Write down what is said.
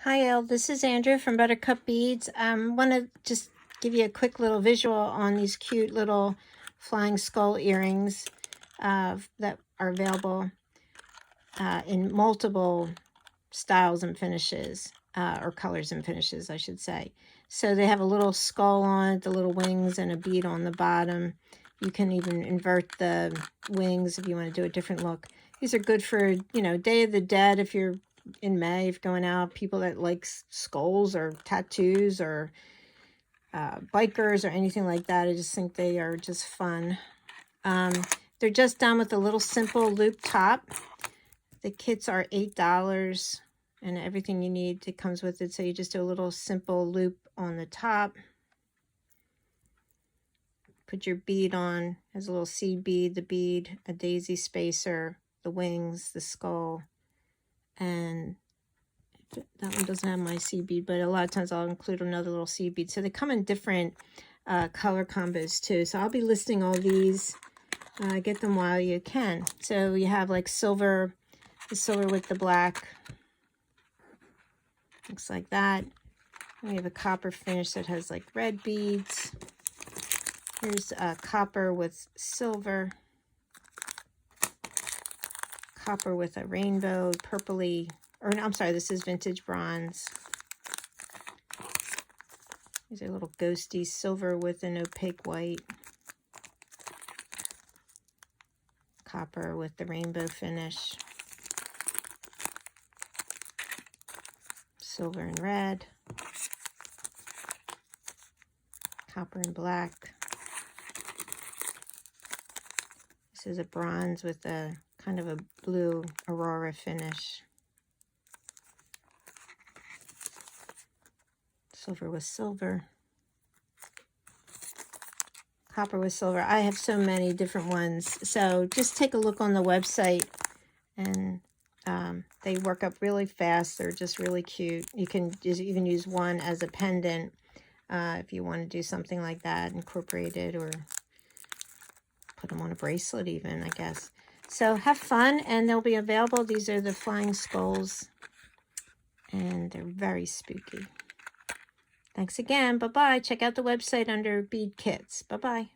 Hi Elle, this is Andrew from Buttercup Beads. I want to just give you a quick little visual on these cute little flying skull earrings that are available in multiple styles and finishes, or colors and finishes, I should say. So they have a little skull on it, the little wings, and a bead on the bottom. You can even invert the wings if you want to do a different look. These are good for, Day of the Dead if you're in May, if going out, people that like skulls or tattoos or bikers or anything like that. I just think they are just fun. They're just done with a little simple loop top. The kits are $8 and everything you need comes with it. So you just do a little simple loop on the top. Put your bead on, has a little seed bead, the bead, a daisy spacer, the wings, the skull, and that one doesn't have my seed bead, but a lot of times I'll include another little seed bead. So they come in different color combos too. So I'll be listing all these. Get them while you can. So you have like silver, the silver with the black. Looks like that. And we have a copper finish that has like red beads. Here's copper with silver. Copper with a rainbow, purpley. Or no, I'm sorry, this is vintage bronze. These are little ghosty silver with an opaque white. Copper with the rainbow finish. Silver and red. Copper and black. This is a bronze with a kind of a blue aurora finish. Silver with silver. Copper with silver. I have so many different ones. So just take a look on the website, and they work up really fast. They're just really cute. You can just even use one as a pendant if you want to do something like that, incorporate it, or put them on a bracelet even, I guess. So have fun, and they'll be available. These are the flying skulls, and they're very spooky. Thanks again. Bye-bye. Check out the website under bead kits. Bye-bye.